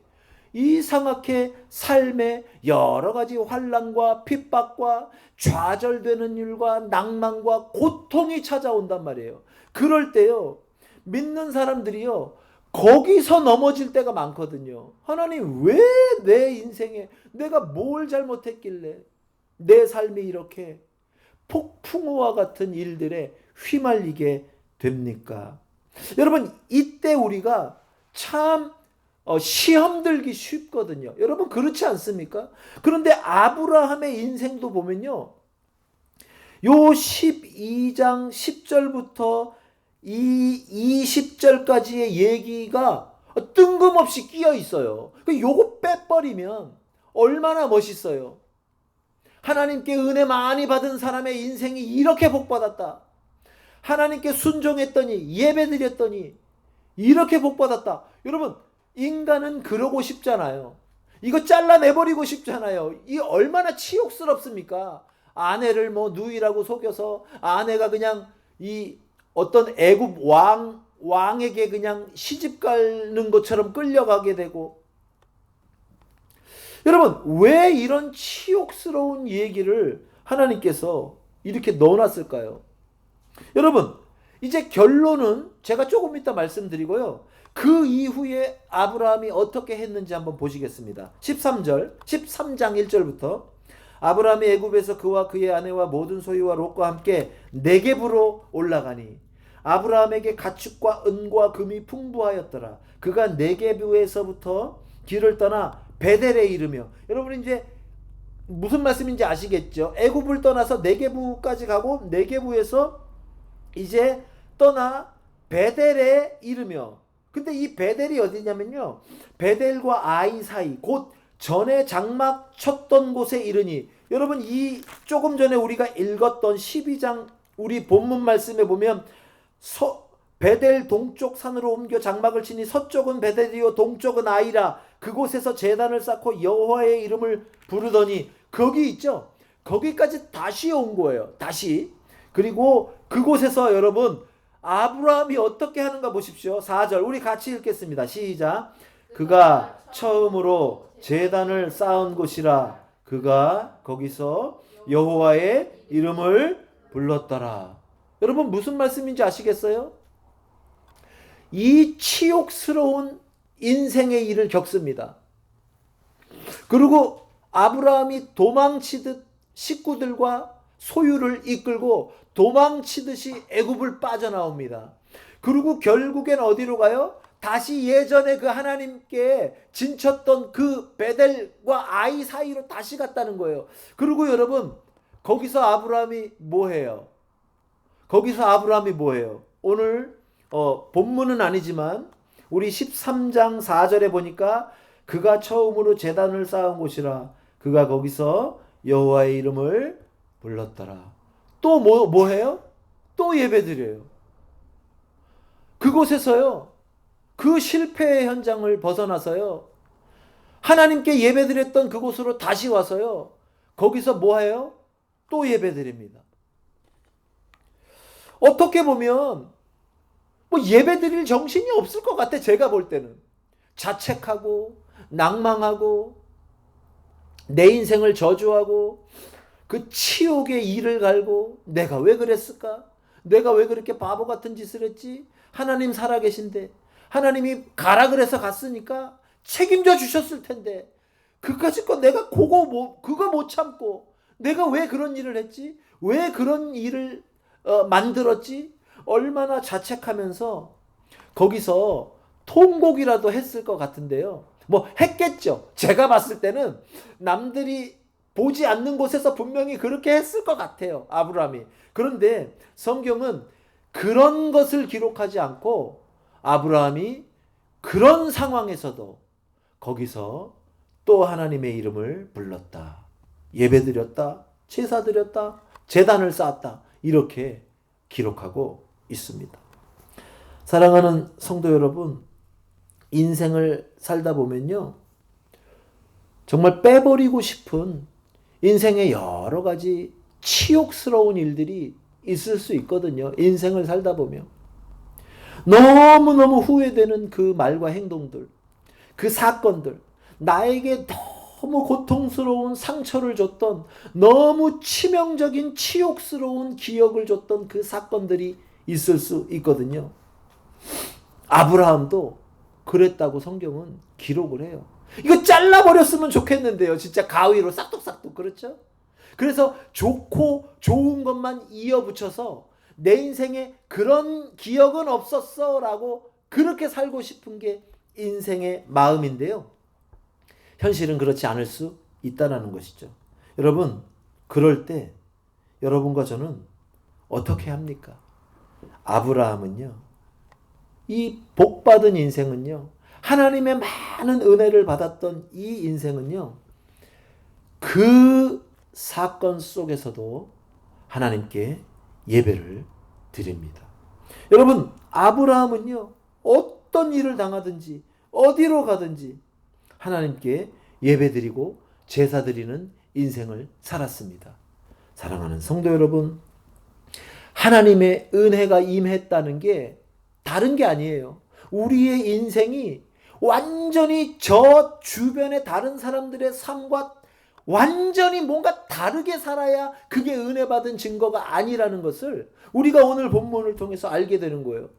이상하게 삶에 여러 가지 환난과 핍박과 좌절되는 일과 낭만과 고통이 찾아온단 말이에요. 그럴 때요, 믿는 사람들이요, 거기서 넘어질 때가 많거든요. 하나님, 왜 내 인생에 내가 뭘 잘못했길래 내 삶이 이렇게 폭풍우와 같은 일들에 휘말리게 됩니까? 여러분, 이때 우리가 참 시험 들기 쉽거든요. 여러분, 그렇지 않습니까? 그런데 아브라함의 인생도 보면요, 요 12장 10절부터 이 20절까지의 얘기가 뜬금없이 끼어 있어요. 요거 빼버리면 얼마나 멋있어요. 하나님께 은혜 많이 받은 사람의 인생이 이렇게 복받았다. 하나님께 순종했더니, 예배드렸더니 이렇게 복받았다. 여러분, 인간은 그러고 싶잖아요. 이거 잘라내버리고 싶잖아요. 이 얼마나 치욕스럽습니까? 아내를 누이라고 속여서 아내가 그냥 이 어떤 애굽 왕에게 그냥 시집 가는 것처럼 끌려가게 되고. 여러분, 왜 이런 치욕스러운 얘기를 하나님께서 이렇게 넣어놨을까요? 여러분, 이제 결론은 제가 조금 이따 말씀드리고요, 그 이후에 아브라함이 어떻게 했는지 한번 보시겠습니다. 13장 1절부터 아브라함이 애굽에서 그와 그의 아내와 모든 소유와 롯과 함께 네겝으로 올라가니 아브라함에게 가축과 은과 금이 풍부하였더라. 그가 네겝에서부터 길을 떠나 베델에 이르며, 여러분 이제 무슨 말씀인지 아시겠죠? 애굽을 떠나서 네겝까지 가고 네겝에서 이제 떠나 베델에 이르며, 근데 이 베델이 어디냐면요, 베델과 아이 사이 곧 전에 장막 쳤던 곳에 이르니, 여러분 이 조금 전에 우리가 읽었던 12장 우리 본문 말씀에 보면 베델 동쪽 산으로 옮겨 장막을 치니 서쪽은 베델이요 동쪽은 아이라. 그곳에서 제단을 쌓고 여호와의 이름을 부르더니, 거기 있죠. 거기까지 다시 온 거예요. 다시. 그리고 그곳에서 여러분 아브라함이 어떻게 하는가 보십시오. 4절 우리 같이 읽겠습니다. 시작. 그가 처음으로 제단을 쌓은 곳이라. 그가 거기서 여호와의 이름을 불렀더라. 여러분 무슨 말씀인지 아시겠어요? 이 치욕스러운 인생의 일을 겪습니다. 그리고 아브라함이 도망치듯 식구들과 소유를 이끌고 도망치듯이 애굽을 빠져나옵니다. 그리고 결국엔 어디로 가요? 다시 예전에 그 하나님께 진쳤던 그 베델과 아이 사이로 다시 갔다는 거예요. 그리고 여러분 거기서 아브라함이 뭐해요? 오늘 본문은 아니지만 우리 13장 4절에 보니까 그가 처음으로 제단을 쌓은 곳이라. 그가 거기서 여호와의 이름을 불렀더라. 또 뭐 해요? 또 예배드려요. 그곳에서요. 그 실패의 현장을 벗어나서요. 하나님께 예배드렸던 그곳으로 다시 와서요. 거기서 뭐 해요? 또 예배드립니다. 어떻게 보면 뭐 예배드릴 정신이 없을 것 같아. 제가 볼 때는 자책하고 낭망하고 내 인생을 저주하고 그 치욕의 이를 갈고 내가 왜 그랬을까? 내가 왜 그렇게 바보 같은 짓을 했지? 하나님 살아계신데 하나님이 가라 그래서 갔으니까 책임져 주셨을 텐데 그까짓 내가 그거 못 참고 내가 왜 그런 일을 했지? 왜 그런 일을 만들었지? 얼마나 자책하면서 거기서 통곡이라도 했을 것 같은데요. 뭐 했겠죠. 제가 봤을 때는 남들이 보지 않는 곳에서 분명히 그렇게 했을 것 같아요. 아브라함이. 그런데 성경은 그런 것을 기록하지 않고 아브라함이 그런 상황에서도 거기서 또 하나님의 이름을 불렀다. 예배드렸다. 제사드렸다. 제단을 쌓았다. 이렇게 기록하고 있습니다. 사랑하는 성도 여러분, 인생을 살다 보면요. 정말 빼버리고 싶은 인생의 여러 가지 치욕스러운 일들이 있을 수 있거든요. 인생을 살다 보면. 너무너무 후회되는 그 말과 행동들, 그 사건들, 나에게 너무 고통스러운 상처를 줬던, 너무 치명적인 치욕스러운 기억을 줬던 그 사건들이 있을 수 있거든요. 아브라함도 그랬다고 성경은 기록을 해요. 이거 잘라버렸으면 좋겠는데요. 진짜 가위로 싹둑싹둑. 그렇죠? 그래서 좋고 좋은 것만 이어붙여서 내 인생에 그런 기억은 없었어 라고 그렇게 살고 싶은 게 인생의 마음인데요. 현실은 그렇지 않을 수 있다는 것이죠. 여러분, 그럴 때 여러분과 저는 어떻게 합니까? 아브라함은요. 이 복받은 인생은요. 하나님의 많은 은혜를 받았던 이 인생은요. 그 사건 속에서도 하나님께 예배를 드립니다. 여러분, 아브라함은요. 어떤 일을 당하든지 어디로 가든지 하나님께 예배드리고 제사드리는 인생을 살았습니다. 사랑하는 성도 여러분, 하나님의 은혜가 임했다는 게 다른 게 아니에요. 우리의 인생이 완전히 저 주변의 다른 사람들의 삶과 완전히 뭔가 다르게 살아야 그게 은혜 받은 증거가 아니라는 것을 우리가 오늘 본문을 통해서 알게 되는 거예요.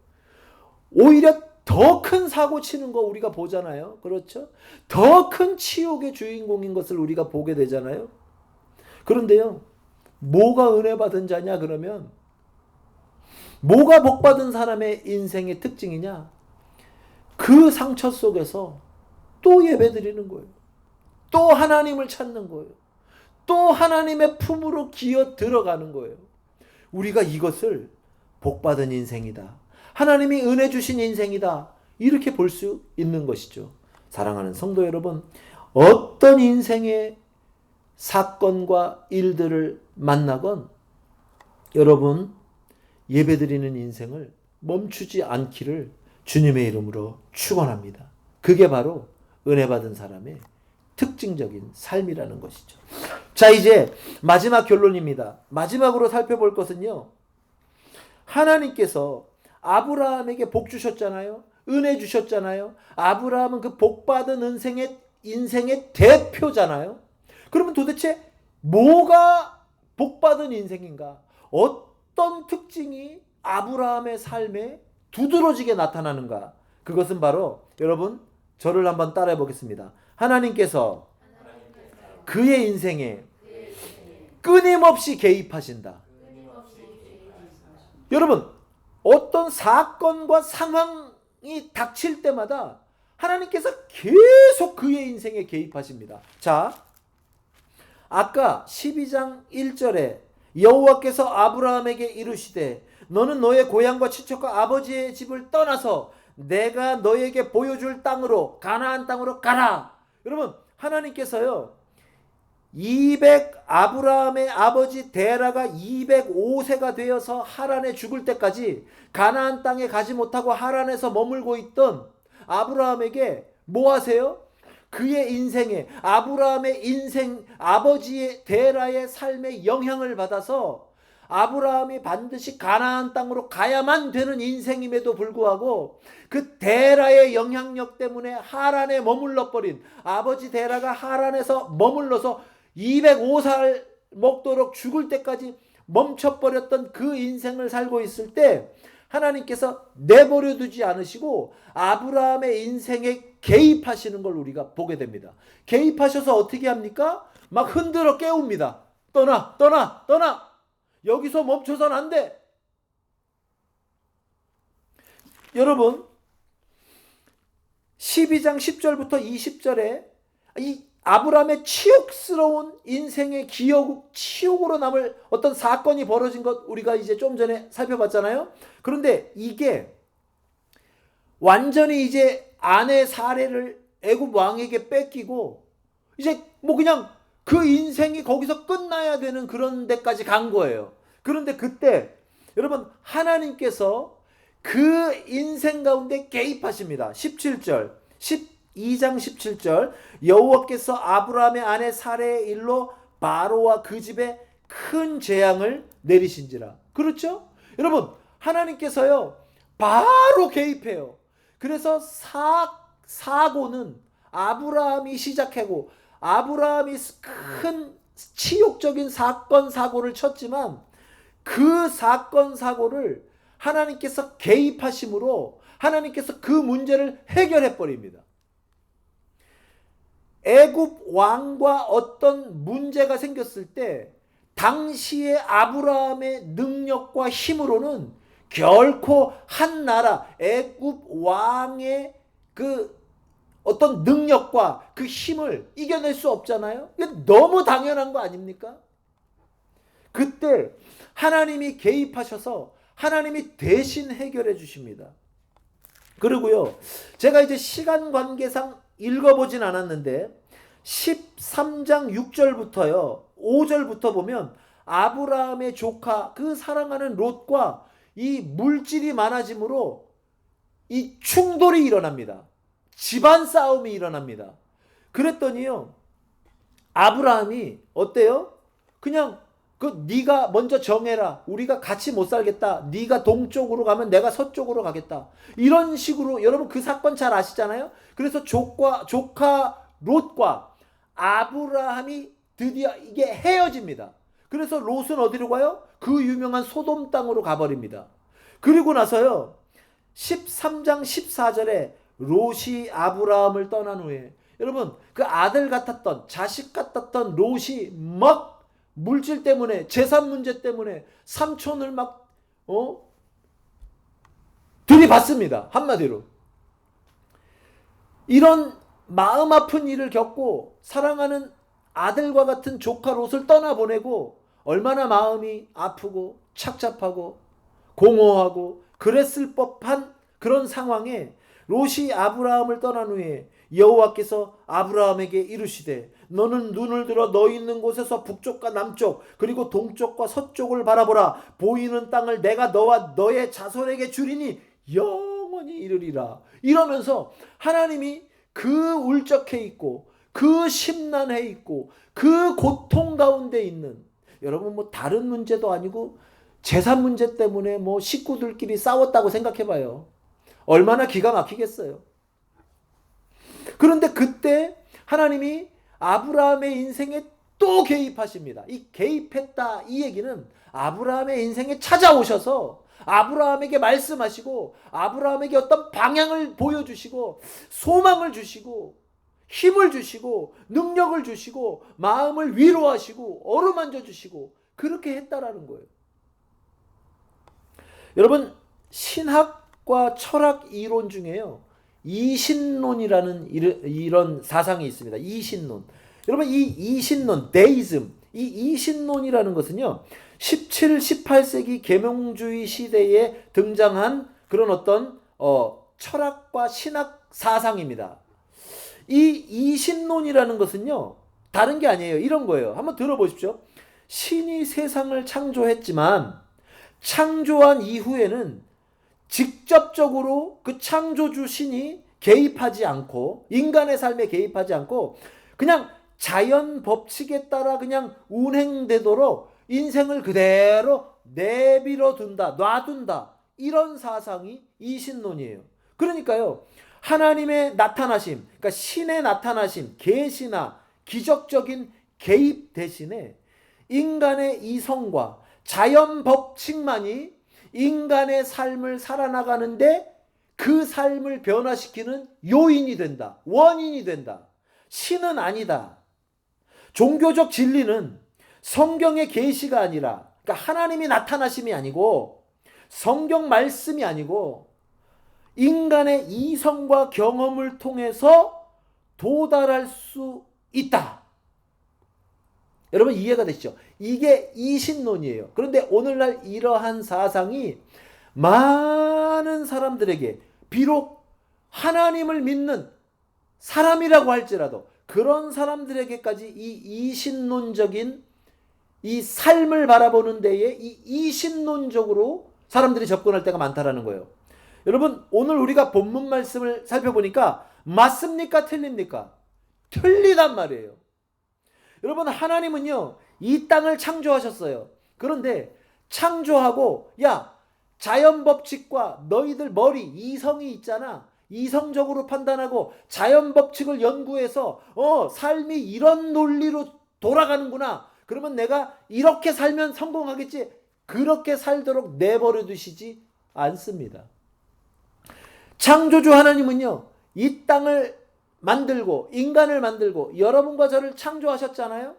오히려 더 큰 사고 치는 거 우리가 보잖아요. 그렇죠? 더 큰 치욕의 주인공인 것을 우리가 보게 되잖아요. 그런데요. 뭐가 은혜 받은 자냐 그러면 뭐가 복 받은 사람의 인생의 특징이냐? 그 상처 속에서 또 예배드리는 거예요. 또 하나님을 찾는 거예요. 또 하나님의 품으로 기어 들어가는 거예요. 우리가 이것을 복 받은 인생이다. 하나님이 은혜 주신 인생이다. 이렇게 볼 수 있는 것이죠. 사랑하는 성도 여러분, 어떤 인생의 사건과 일들을 만나건 여러분 예배드리는 인생을 멈추지 않기를 주님의 이름으로 축원합니다. 그게 바로 은혜 받은 사람의 특징적인 삶이라는 것이죠. 자, 이제 마지막 결론입니다. 마지막으로 살펴볼 것은요, 하나님께서 아브라함에게 복 주셨잖아요. 은혜 주셨잖아요. 아브라함은 그 복 받은 인생의 대표잖아요. 그러면 도대체 뭐가 복 받은 인생인가? 어떤 특징이 아브라함의 삶에 두드러지게 나타나는가? 그것은 바로, 여러분, 저를 한번 따라해 보겠습니다. 하나님께서 그의 인생에 끊임없이 개입하신다. 여러분, 어떤 사건과 상황이 닥칠 때마다 하나님께서 계속 그의 인생에 개입하십니다. 자, 아까 12장 1절에 여호와께서 아브라함에게 이르시되 너는 너의 고향과 친척과 아버지의 집을 떠나서 내가 너에게 보여줄 땅으로, 가나안 땅으로 가라. 여러분, 하나님께서요, 아브라함의 아버지 데라가 205세가 되어서 하란에 죽을 때까지 가나안 땅에 가지 못하고 하란에서 머물고 있던 아브라함에게 뭐 하세요? 그의 인생에, 아브라함의 인생, 아버지의 데라의 삶에 영향을 받아서 아브라함이 반드시 가나안 땅으로 가야만 되는 인생임에도 불구하고 그 데라의 영향력 때문에 하란에 머물러 버린, 아버지 데라가 하란에서 머물러서 205살 먹도록 죽을 때까지 멈춰버렸던 그 인생을 살고 있을 때 하나님께서 내버려 두지 않으시고 아브라함의 인생에 개입하시는 걸 우리가 보게 됩니다. 개입하셔서 어떻게 합니까? 막 흔들어 깨웁니다. 떠나, 떠나, 떠나. 여기서 멈춰선 안 돼. 여러분, 12장 10절부터 20절에 이 아브라함의 치욕스러운 인생의 치욕으로 남을 어떤 사건이 벌어진 것 우리가 이제 좀 전에 살펴봤잖아요. 그런데 이게 완전히 이제 아내 사례를 애굽 왕에게 뺏기고 이제 뭐 그냥 그 인생이 거기서 끝나야 되는 그런 데까지 간 거예요. 그런데 그때 여러분, 하나님께서 그 인생 가운데 개입하십니다. 17절 2장 17절 여호와께서 아브라함의 아내 사레의 일로 바로와 그 집에 큰 재앙을 내리신지라. 그렇죠? 여러분, 하나님께서요 바로 개입해요. 그래서 사고는 아브라함이 시작하고 아브라함이 큰 치욕적인 사건 사고를 쳤지만 그 사건 사고를 하나님께서 개입하심으로 하나님께서 그 문제를 해결해 버립니다. 애굽 왕과 어떤 문제가 생겼을 때 당시의 아브라함의 능력과 힘으로는 결코 한 나라 애굽 왕의 그 어떤 능력과 그 힘을 이겨낼 수 없잖아요. 이게 너무 당연한 거 아닙니까? 그때 하나님이 개입하셔서 하나님이 대신 해결해 주십니다. 그리고요, 제가 이제 시간 관계상 읽어보진 않았는데 13장 6절부터요 5절부터 보면 아브라함의 조카 그 사랑하는 롯과 이 물질이 많아짐으로 이 충돌이 일어납니다. 집안 싸움이 일어납니다. 그랬더니요 아브라함이 어때요? 그냥 네가 먼저 정해라. 우리가 같이 못 살겠다. 네가 동쪽으로 가면 내가 서쪽으로 가겠다. 이런 식으로 여러분 그 사건 잘 아시잖아요. 그래서 조카 롯과 아브라함이 드디어 이게 헤어집니다. 그래서 롯은 어디로 가요? 그 유명한 소돔 땅으로 가버립니다. 그리고 나서요 13장 14절에 롯이 아브라함을 떠난 후에 여러분 그 아들 같았던 자식 같았던 롯이 막 물질 때문에 재산 문제 때문에 삼촌을 막 들이받습니다. 한마디로 이런 마음 아픈 일을 겪고 사랑하는 아들과 같은 조카 롯을 떠나보내고 얼마나 마음이 아프고 착잡하고 공허하고 그랬을 법한 그런 상황에 롯이 아브라함을 떠난 후에 여호와께서 아브라함에게 이르시되 너는 눈을 들어 너 있는 곳에서 북쪽과 남쪽 그리고 동쪽과 서쪽을 바라보라. 보이는 땅을 내가 너와 너의 자손에게 주리니 영원히 이르리라. 이러면서 하나님이 그 울적해 있고 그 심란해 있고 그 고통 가운데 있는, 여러분 뭐 다른 문제도 아니고 재산 문제 때문에 뭐 식구들끼리 싸웠다고 생각해 봐요. 얼마나 기가 막히겠어요. 그런데 그때 하나님이 아브라함의 인생에 또 개입하십니다. 이 개입했다 이 얘기는 아브라함의 인생에 찾아오셔서 아브라함에게 말씀하시고 아브라함에게 어떤 방향을 보여주시고 소망을 주시고 힘을 주시고 능력을 주시고 마음을 위로하시고 어루만져 주시고 그렇게 했다라는 거예요. 여러분, 신학과 철학 이론 중에요, 이신론이라는 이런 사상이 있습니다. 이신론. 여러분, 이 이신론, 데이즘, 이 이신론이라는 것은요, 17, 18세기 계몽주의 시대에 등장한 그런 어떤 철학과 신학 사상입니다. 이 이신론이라는 것은요, 다른 게 아니에요. 이런 거예요. 한번 들어보십시오. 신이 세상을 창조했지만 창조한 이후에는 직접적으로 그 창조주 신이 개입하지 않고 인간의 삶에 개입하지 않고 그냥 자연 법칙에 따라 그냥 운행되도록 인생을 그대로 내버려 둔다, 놔둔다. 이런 사상이 이신론이에요. 그러니까요, 하나님의 나타나심, 그러니까 신의 나타나심, 계시나 기적적인 개입 대신에 인간의 이성과 자연 법칙만이 인간의 삶을 살아나가는데 그 삶을 변화시키는 요인이 된다. 원인이 된다. 신은 아니다. 종교적 진리는 성경의 계시가 아니라, 그러니까 하나님이 나타나심이 아니고 성경 말씀이 아니고 인간의 이성과 경험을 통해서 도달할 수 있다. 여러분 이해가 되시죠? 이게 이신론이에요. 그런데 오늘날 이러한 사상이 많은 사람들에게, 비록 하나님을 믿는 사람이라고 할지라도 그런 사람들에게까지 이 이신론적인 이 삶을 바라보는 데에 이 이신론적으로 사람들이 접근할 때가 많다라는 거예요. 여러분, 오늘 우리가 본문 말씀을 살펴보니까 맞습니까? 틀립니까? 틀리단 말이에요. 여러분, 하나님은요, 이 땅을 창조하셨어요. 그런데 창조하고, 야, 자연 법칙과 너희들 머리, 이성이 있잖아. 이성적으로 판단하고 자연 법칙을 연구해서 삶이 이런 논리로 돌아가는구나. 그러면 내가 이렇게 살면 성공하겠지. 그렇게 살도록 내버려 두시지 않습니다. 창조주 하나님은요, 이 땅을 만들고 인간을 만들고 여러분과 저를 창조하셨잖아요.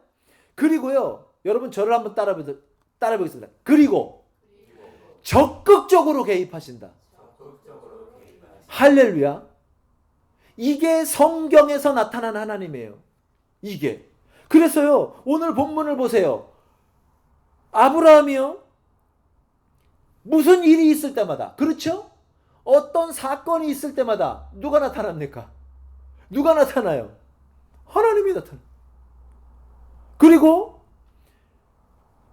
그리고요, 여러분 저를 한번 따라보겠습니다. 그리고 적극적으로 개입하신다. 할렐루야. 이게 성경에서 나타난 하나님이에요. 이게. 그래서요, 오늘 본문을 보세요. 아브라함이요, 무슨 일이 있을 때마다, 그렇죠? 어떤 사건이 있을 때마다 누가 나타납니까? 누가 나타나요? 하나님이 나타나요. 그리고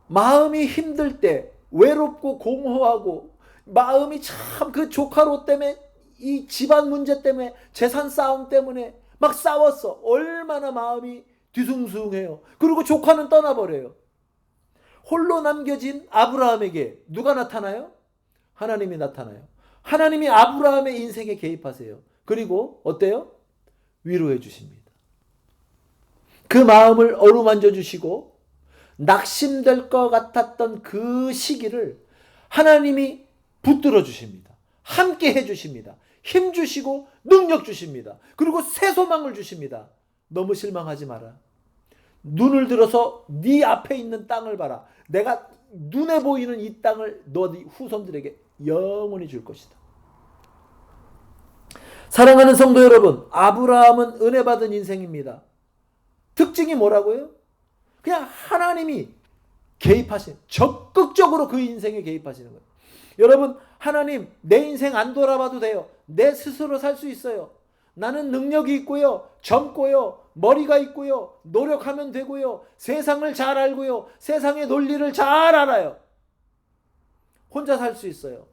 마음이 힘들 때, 외롭고 공허하고 마음이 참 그 조카로 때문에, 이 집안 문제 때문에, 재산 싸움 때문에 막 싸웠어. 얼마나 마음이 뒤숭숭해요. 그리고 조카는 떠나버려요. 홀로 남겨진 아브라함에게 누가 나타나요? 하나님이 나타나요. 하나님이 아브라함의 인생에 개입하세요. 그리고 어때요? 위로해 주십니다. 그 마음을 어루만져 주시고 낙심될 것 같았던 그 시기를 하나님이 붙들어 주십니다. 함께 해 주십니다. 힘 주시고 능력 주십니다. 그리고 새 소망을 주십니다. 너무 실망하지 마라. 눈을 들어서 네 앞에 있는 땅을 봐라. 내가 눈에 보이는 이 땅을 너 후손들에게 영원히 줄 것이다. 사랑하는 성도 여러분, 아브라함은 은혜 받은 인생입니다. 특징이 뭐라고요? 그냥 하나님이 개입하시는, 적극적으로 그 인생에 개입하시는 거예요. 여러분, 하나님 내 인생 안 돌아봐도 돼요. 내 스스로 살 수 있어요. 나는 능력이 있고요. 젊고요. 머리가 있고요. 노력하면 되고요. 세상을 잘 알고요. 세상의 논리를 잘 알아요. 혼자 살 수 있어요.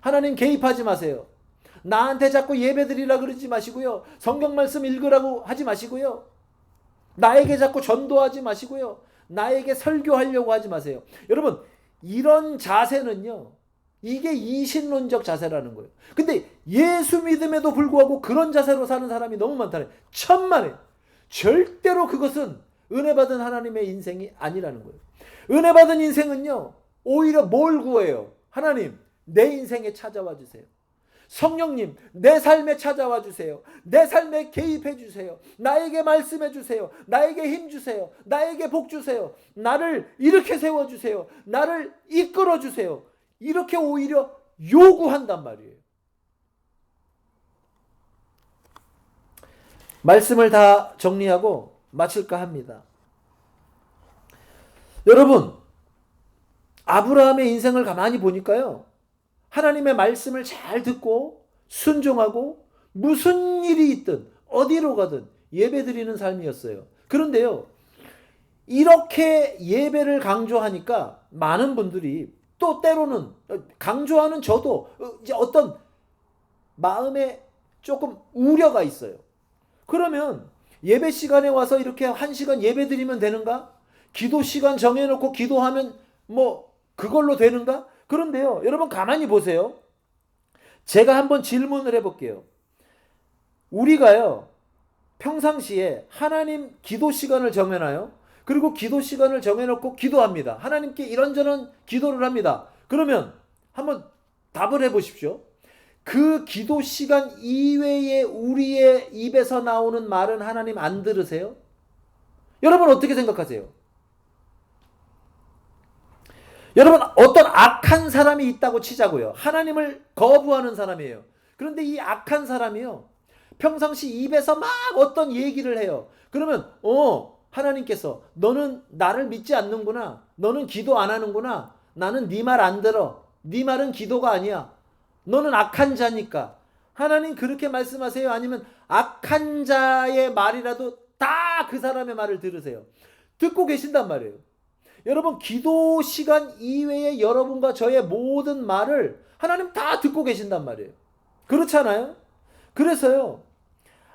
하나님 개입하지 마세요. 나한테 자꾸 예배드리라 그러지 마시고요. 성경 말씀 읽으라고 하지 마시고요. 나에게 자꾸 전도하지 마시고요. 나에게 설교하려고 하지 마세요. 여러분, 이런 자세는요, 이게 이신론적 자세라는 거예요. 근데 예수 믿음에도 불구하고 그런 자세로 사는 사람이 너무 많다네. 천만에. 절대로 그것은 은혜 받은 하나님의 인생이 아니라는 거예요. 은혜 받은 인생은요, 오히려 뭘 구해요? 하나님, 내 인생에 찾아와 주세요. 성령님, 내 삶에 찾아와 주세요. 내 삶에 개입해 주세요. 나에게 말씀해 주세요. 나에게 힘 주세요. 나에게 복 주세요. 나를 이렇게 세워 주세요. 나를 이끌어 주세요. 이렇게 오히려 요구한단 말이에요. 말씀을 다 정리하고 마칠까 합니다. 여러분, 아브라함의 인생을 가만히 보니까요, 하나님의 말씀을 잘 듣고 순종하고 무슨 일이 있든 어디로 가든 예배드리는 삶이었어요. 그런데요, 이렇게 예배를 강조하니까 많은 분들이 또 때로는 강조하는 저도 이제 어떤 마음에 조금 우려가 있어요. 그러면 예배 시간에 와서 이렇게 1시간 예배 드리면 되는가? 기도 시간 정해놓고 기도하면 뭐 그걸로 되는가? 그런데요, 여러분 가만히 보세요. 제가 한번 질문을 해볼게요. 우리가요, 평상시에 하나님 기도 시간을 정해놔요. 그리고 기도 시간을 정해놓고 기도합니다. 하나님께 이런저런 기도를 합니다. 그러면 한번 답을 해보십시오. 그 기도 시간 이외에 우리의 입에서 나오는 말은 하나님 안 들으세요? 여러분 어떻게 생각하세요? 여러분, 어떤 악한 사람이 있다고 치자고요. 하나님을 거부하는 사람이에요. 그런데 이 악한 사람이요, 평상시 입에서 막 어떤 얘기를 해요. 그러면 하나님께서 너는 나를 믿지 않는구나. 너는 기도 안 하는구나. 나는 네 말 안 들어. 네 말은 기도가 아니야. 너는 악한 자니까. 하나님 그렇게 말씀하세요? 아니면 악한 자의 말이라도 다 그 사람의 말을 들으세요? 듣고 계신단 말이에요. 여러분, 기도 시간 이외에 여러분과 저의 모든 말을 하나님 다 듣고 계신단 말이에요. 그렇잖아요? 그래서요,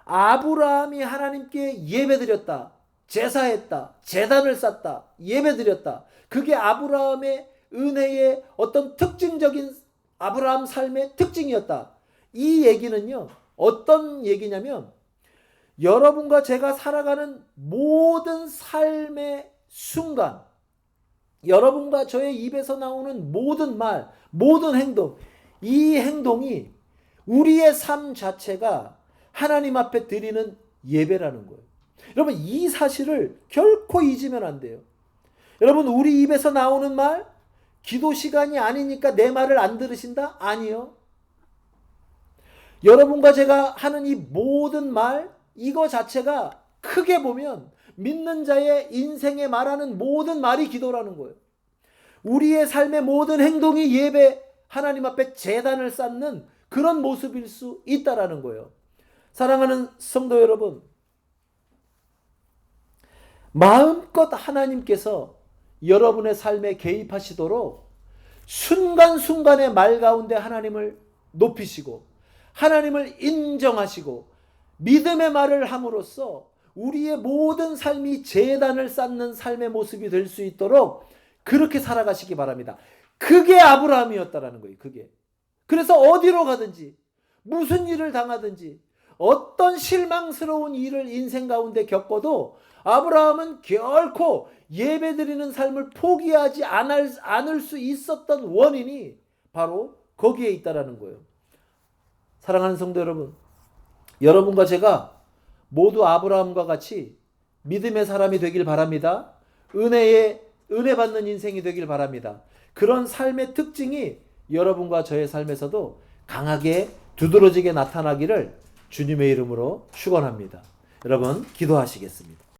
아브라함이 하나님께 예배드렸다, 제사했다, 제단을 쌓다, 예배드렸다. 그게 아브라함의 은혜의 어떤 특징적인 아브라함 삶의 특징이었다. 이 얘기는요, 어떤 얘기냐면, 여러분과 제가 살아가는 모든 삶의 순간, 여러분과 저의 입에서 나오는 모든 말, 모든 행동, 이 행동이 우리의 삶 자체가 하나님 앞에 드리는 예배라는 거예요. 여러분, 이 사실을 결코 잊으면 안 돼요. 여러분, 우리 입에서 나오는 말, 기도 시간이 아니니까 내 말을 안 들으신다? 아니요. 여러분과 제가 하는 이 모든 말, 이거 자체가 크게 보면 믿는 자의 인생에 말하는 모든 말이 기도라는 거예요. 우리의 삶의 모든 행동이 예배, 하나님 앞에 제단을 쌓는 그런 모습일 수 있다라는 거예요. 사랑하는 성도 여러분, 마음껏 하나님께서 여러분의 삶에 개입하시도록 순간순간의 말 가운데 하나님을 높이시고 하나님을 인정하시고 믿음의 말을 함으로써 우리의 모든 삶이 제단을 쌓는 삶의 모습이 될 수 있도록 그렇게 살아가시기 바랍니다. 그게 아브라함이었다라는 거예요. 그게. 그래서 어디로 가든지 무슨 일을 당하든지 어떤 실망스러운 일을 인생 가운데 겪어도 아브라함은 결코 예배드리는 삶을 포기하지 않을 수 있었던 원인이 바로 거기에 있다라는 거예요. 사랑하는 성도 여러분, 여러분과 제가 모두 아브라함과 같이 믿음의 사람이 되길 바랍니다. 은혜 받는 인생이 되길 바랍니다. 그런 삶의 특징이 여러분과 저의 삶에서도 강하게 두드러지게 나타나기를 주님의 이름으로 축원합니다. 여러분, 기도하시겠습니다.